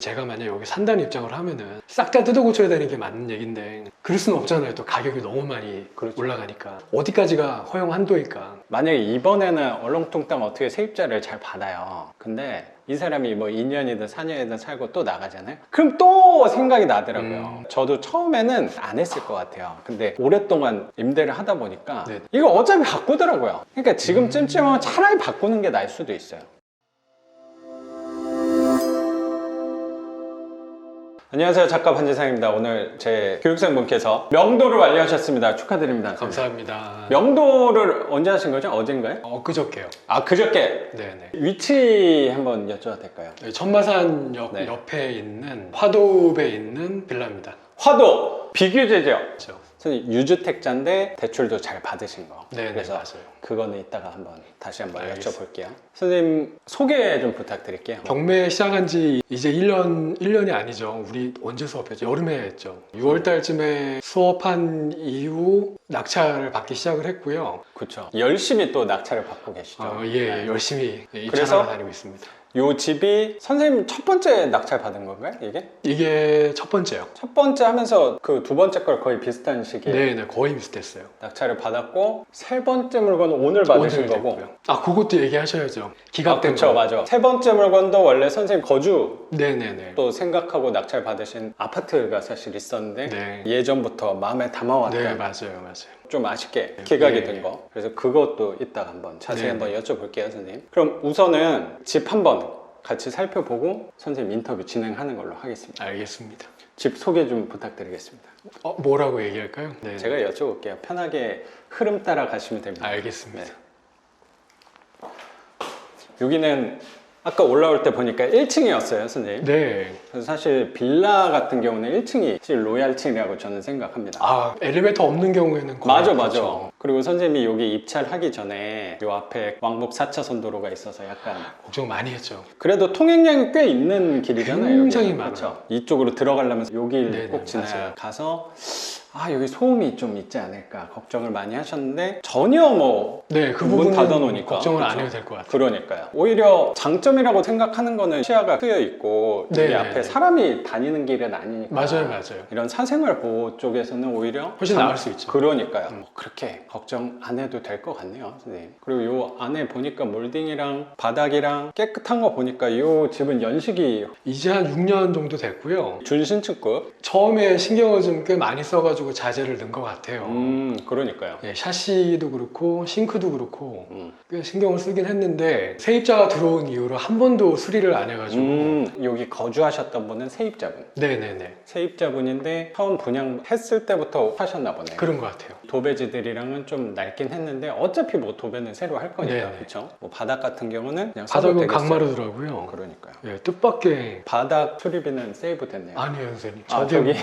제가 만약 여기 산다는 입장을 하면은 싹 다 뜯어 고쳐야 되는 게 맞는 얘기인데 그럴 수는 없잖아요. 또 가격이 너무 많이 그렇죠. 올라가니까 어디까지가 허용 한도일까. 만약에 이번에는 얼렁뚱땅 어떻게 세입자를 잘 받아요. 근데 이 사람이 뭐 2년이든 4년이든 살고 또 나가잖아요. 그럼 또 생각이 나더라고요. 저도 처음에는 안 했을 것 같아요. 근데 오랫동안 임대를 하다 보니까 네. 이거 어차피 바꾸더라고요. 그러니까 지금 찜찜하면 차라리 바꾸는 게 나을 수도 있어요. 안녕하세요, 작가 반지상입니다. 오늘 제 교육생분께서 명도를 완료하셨습니다. 축하드립니다. 감사합니다. 명도를 언제 하신 거죠? 어젠가요? 그저께요. 아, 그저께. 네네. 위치 한번 여쭤봐도 될까요? 천마산역 네. 옆에 있는 화도읍에 있는 빌라입니다. 화도 비규제죠. 그렇죠. 선생님, 유주택자인데 대출도 잘 받으신 거. 네네, 그래서 맞아요. 그거는 이따가 다시 한번 알겠습니다. 여쭤볼게요. 선생님 소개 좀 부탁드릴게요. 경매 시작한 지 이제 1년이 아니죠. 우리 언제 수업했죠? 여름에 했죠. 6월 달쯤에 수업한 이후 낙찰을 받기 시작을 했고요. 그렇죠. 열심히 또 낙찰을 받고 계시죠. 예, 열심히 그래서? 입찰하러 다니고 있습니다. 요 집이 선생님 첫 번째 낙찰 받은 건가요? 이게? 이게 첫 번째요. 첫 번째 하면서 그 두 번째 걸 거의 비슷한 시기에 네네, 거의 비슷했어요. 낙찰을 받았고 세 번째 물건은 오늘 받으신 오늘 거고. 됐고요. 그것도 얘기하셔야죠. 기각 때문에. 그쵸, 맞아. 세 번째 물건도 원래 선생님 거주 네네네. 또 생각하고 낙찰 받으신 아파트가 사실 있었는데 네. 예전부터 마음에 담아왔던 네, 맞아요. 좀 아쉽게 기각이 네. 된 거. 그래서 그것도 이따가 한번 자세히 네. 한번 여쭤볼게요, 선생님. 그럼 우선은 집 한번 같이 살펴보고 선생님 인터뷰 진행하는 걸로 하겠습니다. 알겠습니다. 집 소개 좀 부탁드리겠습니다. 뭐라고 얘기할까요? 네. 제가 여쭤볼게요. 편하게 흐름 따라 가시면 됩니다. 알겠습니다. 네. 여기는 아까 올라올 때 보니까 1층이었어요, 선생님. 네. 그래서 사실 빌라 같은 경우는 1층이 사실 로얄층이라고 저는 생각합니다. 엘리베이터 없는 경우에는 거의 맞아. 그렇죠. 그리고 선생님이 여기 입찰하기 전에 요 앞에 왕복 4차선 도로가 있어서 약간 걱정 많이 했죠. 그래도 통행량이 꽤 있는 길이잖아요. 굉장히 여기는. 많아요. 그렇죠? 이쪽으로 들어가려면 여길 네네, 꼭 맞아요. 지나가서 여기 소음이 좀 있지 않을까 걱정을 많이 하셨는데 전혀 뭐 네, 그 문 부분은 닫아놓으니까 걱정을 안 그렇죠? 해도 될 것 같아요. 그러니까요. 오히려 장점이라고 생각하는 거는 시야가 트여 있고 여기 네네. 앞에 사람이 다니는 길은 아니니까. 맞아요. 이런 사생활 보호 쪽에서는 오히려 훨씬 나을 수 있죠. 그러니까요. 그렇게 걱정 안 해도 될 것 같네요, 선생님. 그리고 요 안에 보니까 몰딩이랑 바닥이랑 깨끗한 거 보니까 요 집은 연식이 이제 한 6년 정도 됐고요. 준신축급. 처음에 신경을 좀 꽤 많이 써가지고 자재를 넣은 것 같아요. 그러니까요. 예, 샤시도 그렇고 싱크도 그렇고 음. 꽤 신경을 쓰긴 했는데 세입자가 들어온 이후로 한 번도 수리를 안 해가지고 여기 거주하셨던 분은 세입자분. 네네네, 세입자분인데 처음 분양했을 때부터 하셨나 보네요. 그런 것 같아요. 도배지들이랑은 좀 낡긴 했는데 어차피 뭐 도배는 새로 할 거니까. 네네. 그렇죠? 뭐 바닥 같은 경우는 그냥 사도 바닥은 되겠어요. 강마루더라고요. 그러니까요. 예, 뜻밖의 바닥 수리비는 세이브 됐네요. 아니에요, 선생님. 저기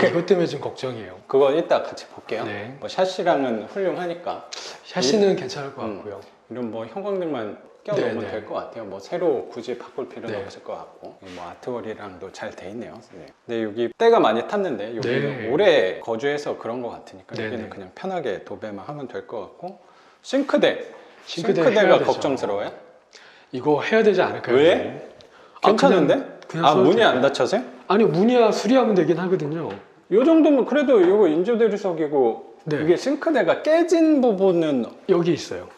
이것 때문에 좀 걱정이에요. 그거 이따 같이 볼게요. 네. 뭐 샤시랑은 훌륭하니까 샤시는 괜찮을 것 같고요. 이런 뭐 형광등만 껴놓으면 네네. 될 것 같아요. 뭐 새로 굳이 바꿀 필요는 네. 없을 것 같고 뭐 아트월이랑도 잘 돼 있네요. 네. 근데 여기 때가 많이 탔는데 여기는 네. 오래 거주해서 그런 것 같으니까 네네. 여기는 그냥 편하게 도배만 하면 될 것 같고 싱크대. 싱크대 싱크대가 해야 되죠. 걱정스러워요? 이거 해야 되지 않을까요? 왜? 선생님? 괜찮은데? 그냥 써도 문이 돼요. 안 닫혀서요? 아니, 문이야 수리하면 되긴 하거든요. 요 정도면 그래도 이거 인조대리석이고 네. 이게 싱크대가 깨진 부분은 여기 있어요.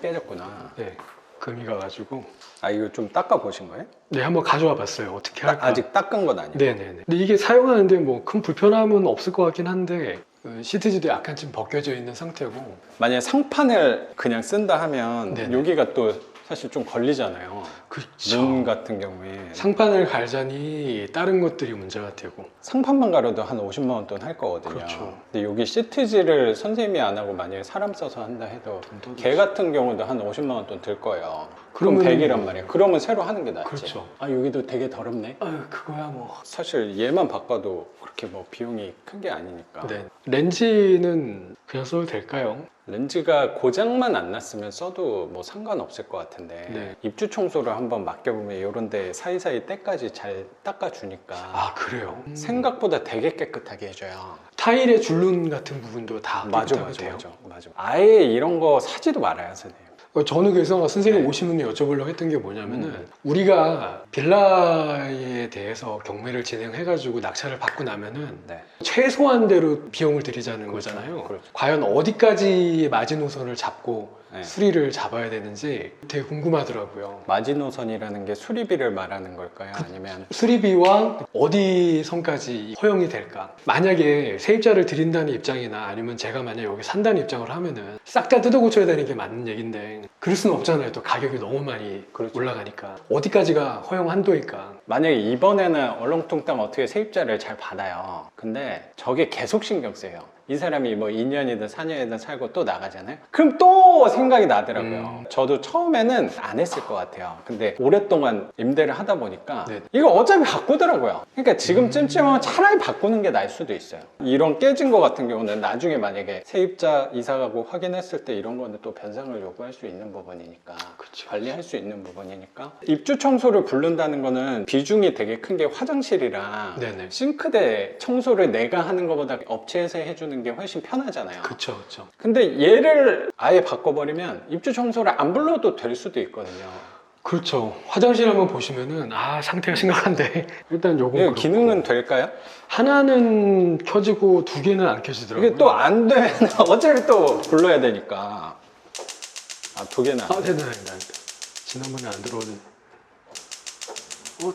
깨졌구나. 네, 금이 가가지고 이거 좀 닦아 보신 거예요? 네, 한번 가져와 봤어요. 어떻게 할까? 아직 닦은 건 아니에요? 네네네. 근데 이게 사용하는데 뭐 큰 불편함은 없을 것 같긴 한데 시트지도 약간 좀 벗겨져 있는 상태고. 만약에 상판을 그냥 쓴다 하면 네네. 여기가 또 사실 좀 걸리잖아요. 그렇죠. 문 같은 경우에 상판을 갈자니 다른 것들이 문제가 되고. 상판만 갈아도 한 50만 원 돈 할 거거든요. 그렇죠. 근데 여기 시트지를 선생님이 안 하고 만약에 사람 써서 한다 해도 걔 같은 경우도 한 50만 원 돈 들 거예요. 그럼 그러면은- 100이란 말이에요. 그러면 새로 하는 게 낫지. 그렇죠. 여기도 되게 더럽네. 그거야 뭐. 사실 얘만 바꿔도 그렇게 뭐 비용이 큰 게 아니니까. 네. 렌즈는 그냥 써도 될까요? 렌즈가 고장만 안 났으면 써도 뭐 상관없을 것 같은데 네. 입주 청소를 한번 맡겨보면 이런 데 사이사이 때까지 잘 닦아주니까 그래요. 생각보다 되게 깨끗하게 해줘요. 타일의 줄눈 같은 부분도 다 맞아. 깨끗하게 돼요. 아예 이런 거 사지도 말아요, 선생님. 저는 그래서 선생님 네. 오시면 여쭤보려고 했던 게 뭐냐면은 우리가 빌라에 대해서 경매를 진행해가지고 낙찰을 받고 나면은 네. 최소한대로 비용을 들이자는 거잖아요. 그렇죠. 과연 어디까지 마지노선을 잡고 네. 수리를 잡아야 되는지 되게 궁금하더라고요. 마지노선이라는 게 수리비를 말하는 걸까요? 아니면 수리비와 어디 선까지 허용이 될까? 만약에 세입자를 드린다는 입장이나 아니면 제가 만약 여기 산다는 입장을 하면은 싹 다 뜯어 고쳐야 되는 게 맞는 얘긴데 그럴 수는 없잖아요. 또 가격이 너무 많이 그렇죠. 올라가니까 어디까지가 허용 한도일까? 만약에 이번에는 얼렁뚱땅 어떻게 세입자를 잘 받아요. 근데 저게 계속 신경 쓰여요. 이 사람이 뭐 2년이든 4년이든 살고 또 나가잖아요. 그럼 또 생각이 나더라고요. 저도 처음에는 안 했을 것 같아요. 근데 오랫동안 임대를 하다 보니까 네. 이거 어차피 바꾸더라고요. 그러니까 지금 찜찜하면 차라리 바꾸는 게 나을 수도 있어요. 이런 깨진 거 같은 경우는 나중에 만약에 세입자 이사 가고 확인했을 때 이런 거는 또 변상을 요구할 수 있는 부분이니까 그쵸. 관리할 수 있는 부분이니까 입주 청소를 부른다는 거는 비중이 되게 큰 게 화장실이랑 네네. 싱크대 청소를 내가 하는 것보다 업체에서 해주는 게 훨씬 편하잖아요. 그쵸, 그쵸. 근데 얘를 아예 바꿔버리면 입주 청소를 안 불러도 될 수도 있거든요. 그렇죠. 화장실 한번 보시면은 상태가 심각한데 일단 요거 이거 기능은 될까요? 하나는 켜지고 두 개는 안 켜지더라고요. 이게 또 안 되면 어차피 또 불러야 되니까. 두 개는 안 돼. 되네. 지난번에 안 들어오는.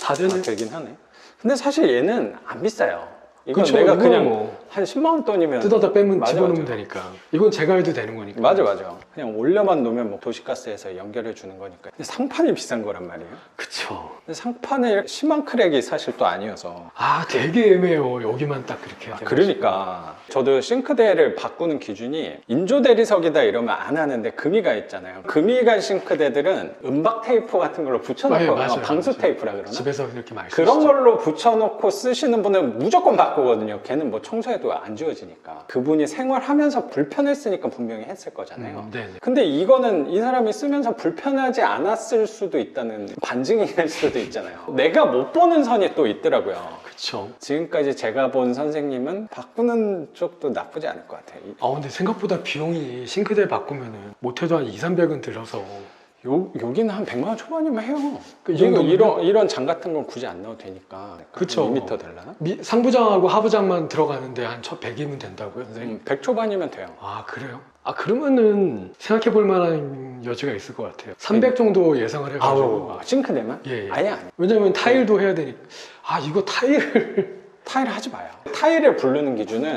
다 되네. 되긴 하네. 근데 사실 얘는 안 비싸요. 이건 그쵸, 내가 이건 그냥 뭐 한 10만 원 돈이면 뜯어다 빼면 맞아, 집어넣으면 맞아. 되니까. 이건 제가 해도 되는 거니까. 맞아. 그냥 올려만 놓으면 뭐 도시가스에서 연결해 주는 거니까. 근데 상판이 비싼 거란 말이에요. 그쵸. 근데 상판을 심한 크랙이 사실 또 아니어서. 되게 애매해요. 여기만 딱 그렇게. 그러니까 저도 싱크대를 바꾸는 기준이 인조 대리석이다 이러면 안 하는데 금이가 있잖아요. 금이가 싱크대들은 음박 테이프 같은 걸로 붙여놓고 맞아요. 방수 맞아요. 테이프라 그러나? 집에서 이렇게 많이 그런 쓰시죠. 걸로 붙여놓고 쓰시는 분은 무조건 바꾸거든요. 걔는 뭐 청소해도 안 지워지니까. 그분이 생활하면서 불편했으니까 분명히 했을 거잖아요. 네네. 근데 이거는 이 사람이 쓰면서 불편하지 않았을 수도 있다는 반증일 수도 있잖아요. 내가 못 보는 선이 또 있더라고요. 그쵸. 지금까지 제가 본 선생님은 바꾸는 쪽도 나쁘지 않을 것 같아요. 근데 생각보다 비용이 싱크대 바꾸면은 못해도 한 2, 300은 들어서. 여기는 한 100만 원 초반이면 해요. 이 정도면요? 이런 장 같은 건 굳이 안 넣어도 되니까. 그쵸. 2m 될라나? 상부장하고 하부장만 들어가는데 한 100이면 된다고요, 선생님? 100 초반이면 돼요. 그래요? 그러면은 생각해 볼 만한 여지가 있을 것 같아요. 300 정도 예상을 해가지고. 싱크대만? 예. 아예 아니에요. 왜냐면 타일도 해야 되니까. 이거 타일을. 타일 하지 마요. 타일을 부르는 기준은